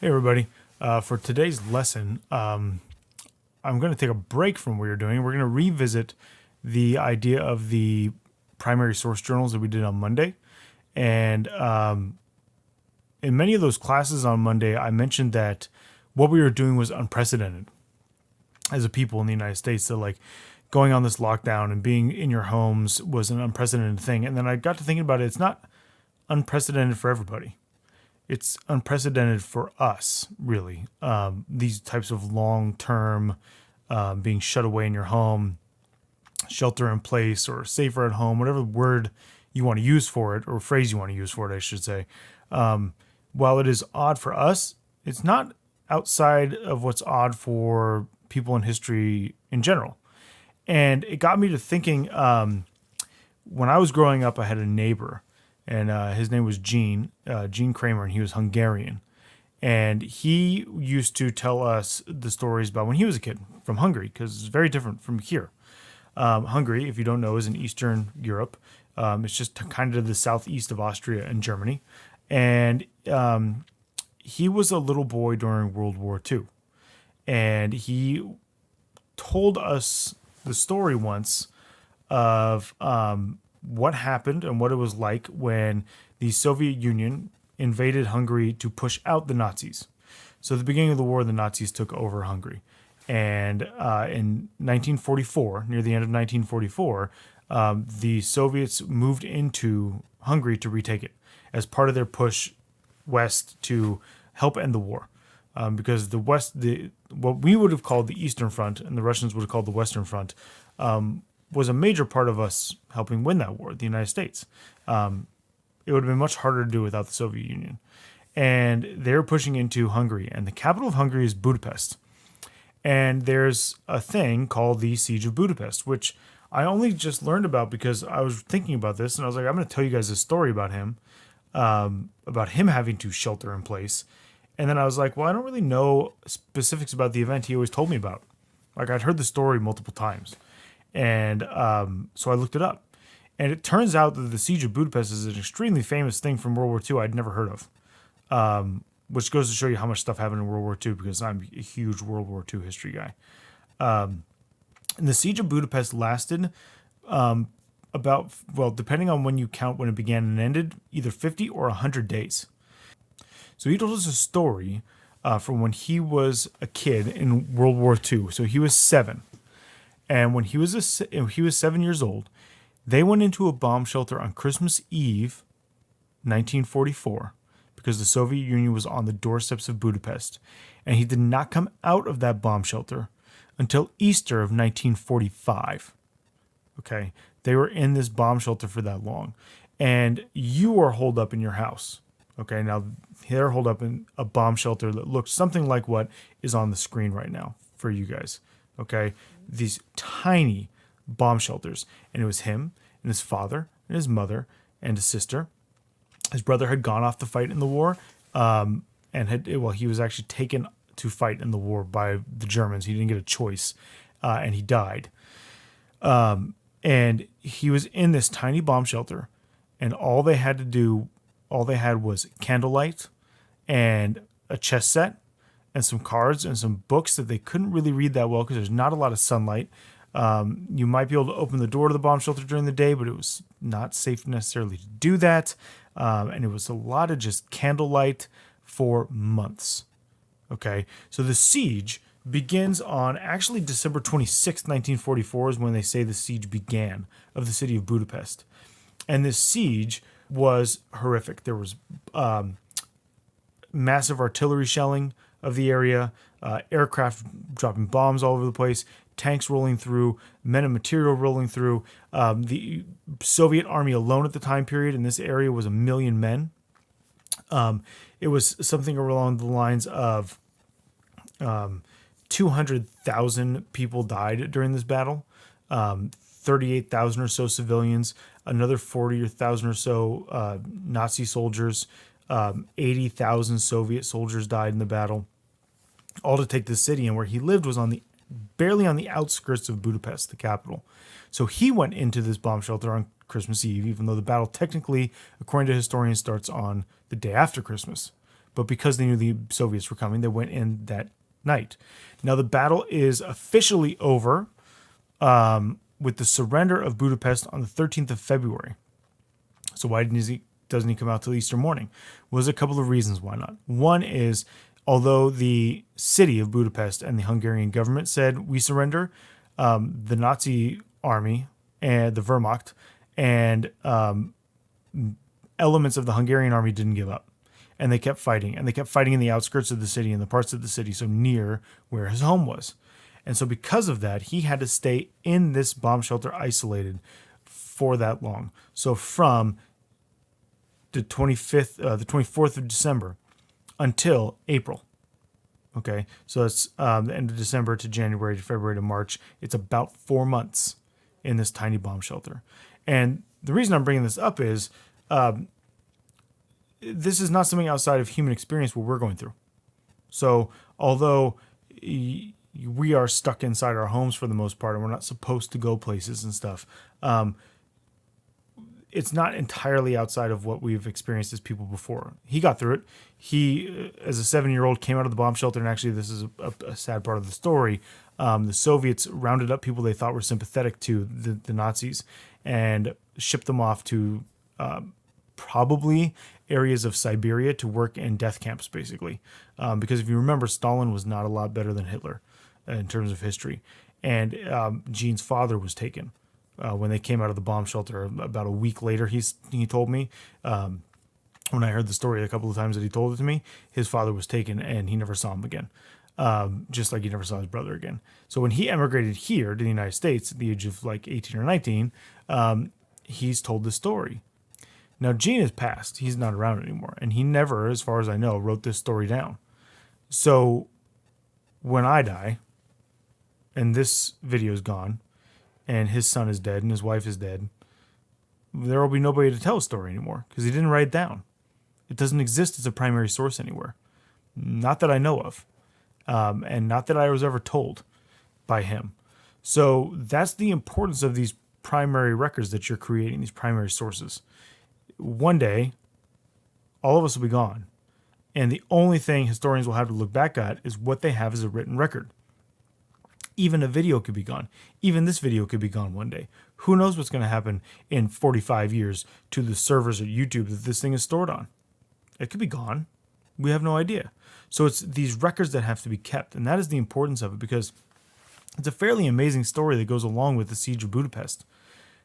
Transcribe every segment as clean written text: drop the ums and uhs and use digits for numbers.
Hey, everybody. For today's lesson, I'm going to take a break from what you're doing. We're going to revisit the idea of the primary source journals that we did on Monday. And in many of those classes on Monday, I mentioned that what we were doing was unprecedented as a people in the United States. So, like, going on this lockdown and being in your homes was an unprecedented thing. And then I got to thinking about it. It's not unprecedented for everybody. It's unprecedented for us, really. These types of long-term being shut away in your home, shelter in place, or safer at home, whatever word you want to use for it, or phrase you want to use for it, I should say. While it is odd for us, it's not outside of what's odd for people in history in general. And it got me to thinking, when I was growing up, I had a neighbor, and his name was Gene Kramer, and he was Hungarian. And he used to tell us the stories about when he was a kid from Hungary, because it's very different from here. Hungary, if you don't know, is in Eastern Europe. It's just kind of the southeast of Austria and Germany. And he was a little boy during World War II. And he told us the story once of what happened and what it was like when the Soviet Union invaded Hungary to push out the Nazis. So at the beginning of the war, the Nazis took over Hungary. And in 1944, near the end of 1944, the Soviets moved into Hungary to retake it as part of their push west to help end the war. Because the West, what we would have called the Eastern Front and the Russians would have called the Western Front, was a major part of us helping win that war, the United States. It would have been much harder to do without the Soviet Union. And they're pushing into Hungary, and the capital of Hungary is Budapest. And there's a thing called the Siege of Budapest, which I only just learned about because I was thinking about this, and I was like, I'm going to tell you guys a story about him having to shelter in place. And then I was like, well, I don't really know specifics about the event he always told me about. Like, I'd heard the story multiple times. And so I looked it up. And it turns out that the Siege of Budapest is an extremely famous thing from World War II I'd never heard of. Which goes to show you how much stuff happened in World War II, because I'm a huge World War II history guy. And the Siege of Budapest lasted about, well, depending on when you count when it began and ended, either 50 or 100 days. So he told us a story from when he was a kid in World War II. So he was 7. And when he was 7 years old, they went into a bomb shelter on Christmas Eve, 1944, because the Soviet Union was on the doorsteps of Budapest. And he did not come out of that bomb shelter until Easter of 1945. Okay? They were in this bomb shelter for that long. And you are holed up in your house. Okay, now they're holed up in a bomb shelter that looks something like what is on the screen right now for you guys. Okay, these tiny bomb shelters. And it was him and his father and his mother and his sister. His brother had gone off to fight in the war, and he was actually taken to fight in the war by the Germans. He didn't get a choice, and he died. And he was in this tiny bomb shelter, and all they had was candlelight and a chess set and some cards and some books that they couldn't really read that well because there's not a lot of sunlight. You might be able to open the door to the bomb shelter during the day, but it was not safe necessarily to do that. And it was a lot of just candlelight for months. Okay, so the siege begins on actually December 26th, 1944 is when they say the siege began of the city of Budapest. And this siege was horrific. There was massive artillery shelling of the area, aircraft dropping bombs all over the place, tanks rolling through, men and material rolling through. The Soviet army alone at the time period in this area was 1 million men. It was something along the lines of 200,000 people died during this battle. 38,000 or so civilians, another 40,000 or so Nazi soldiers, 80,000 Soviet soldiers died in the battle, all to take the city. And where he lived was barely on the outskirts of Budapest, the capital. So he went into this bomb shelter on Christmas Eve, even though the battle technically, according to historians, starts on the day after Christmas. but because they knew the Soviets were coming, they went in that night. Now the battle is officially over with the surrender of Budapest on the 13th of February. So why doesn't he come out till Easter morning? Well, there's a couple of reasons why not. One is, although the city of Budapest and the Hungarian government said we surrender, the Nazi army and the Wehrmacht and elements of the Hungarian army didn't give up. And they kept fighting. And they kept fighting in the outskirts of the city and the parts of the city, so near where his home was. And so because of that, he had to stay in this bomb shelter isolated for that long. So from the 24th of December until April. Okay, so it's the end of December to January to February to March. It's about 4 months in this tiny bomb shelter. And the reason I'm bringing this up is this is not something outside of human experience what we're going through. So although we are stuck inside our homes for the most part, and we're not supposed to go places and stuff, it's not entirely outside of what we've experienced as people before. He got through it. He, as a 7-year-old, came out of the bomb shelter, and actually this is a sad part of the story. The Soviets rounded up people they thought were sympathetic to the Nazis and shipped them off to probably areas of Siberia to work in death camps, basically. Because if you remember, Stalin was not a lot better than Hitler in terms of history. And Gene's father was taken. When they came out of the bomb shelter about a week later, he told me, when I heard the story a couple of times that he told it to me, his father was taken and he never saw him again, just like he never saw his brother again. So when he emigrated here to the United States at the age of like 18 or 19, he's told this story. Now, Gene has passed. He's not around anymore. And he never, as far as I know, wrote this story down. So when I die and this video is gone, and his son is dead, and his wife is dead, there will be nobody to tell a story anymore because he didn't write it down. It doesn't exist as a primary source anywhere. Not that I know of, and not that I was ever told by him. So that's the importance of these primary records that you're creating, these primary sources. One day, all of us will be gone, and the only thing historians will have to look back at is what they have as a written record. Even a video could be gone. Even this video could be gone one day. Who knows what's going to happen in 45 years to the servers at YouTube that this thing is stored on? It could be gone. We have no idea. So it's these records that have to be kept, and that is the importance of it, because it's a fairly amazing story that goes along with the Siege of Budapest,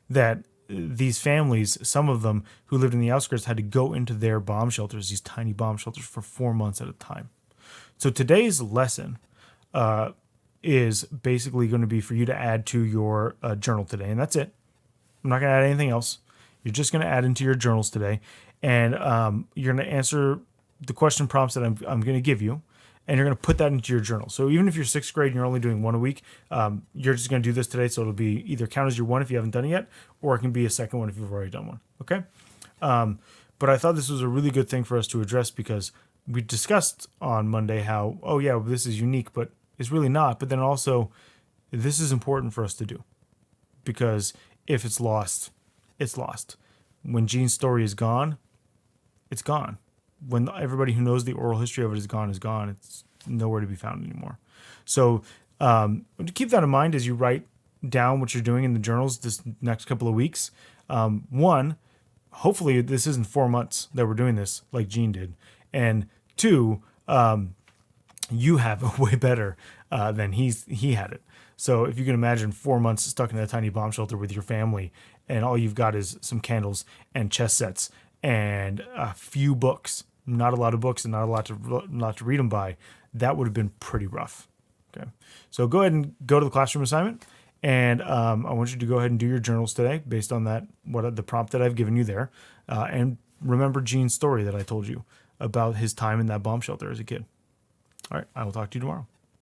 that these families, some of them who lived in the outskirts, had to go into their bomb shelters, these tiny bomb shelters, for 4 months at a time. So today's lesson is basically going to be for you to add to your journal today, and that's it. I'm not going to add anything else. You're just going to add into your journals today, and you're going to answer the question prompts that I'm going to give you, and you're going to put that into your journal. So even if you're 6th grade and you're only doing one a week, you're just going to do this today, so it'll be either count as your one if you haven't done it yet, or it can be a second one if you've already done one, okay? But I thought this was a really good thing for us to address, because we discussed on Monday how, oh yeah, this is unique, but it's really not. But then also, this is important for us to do, because if it's lost, it's lost. When Gene's story is gone, it's gone. When everybody who knows the oral history of it is gone, it's nowhere to be found anymore. So keep that in mind as you write down what you're doing in the journals this next couple of weeks. One, hopefully this isn't 4 months that we're doing this like Gene did. And two, you have it way better than he had it. So if you can imagine 4 months stuck in a tiny bomb shelter with your family, and all you've got is some candles and chess sets and a few books, not a lot of books and not a lot to read them by, that would have been pretty rough. Okay, so go ahead and go to the classroom assignment, and I want you to go ahead and do your journals today based on that, the prompt that I've given you there, and remember Gene's story that I told you about his time in that bomb shelter as a kid. All right, I will talk to you tomorrow.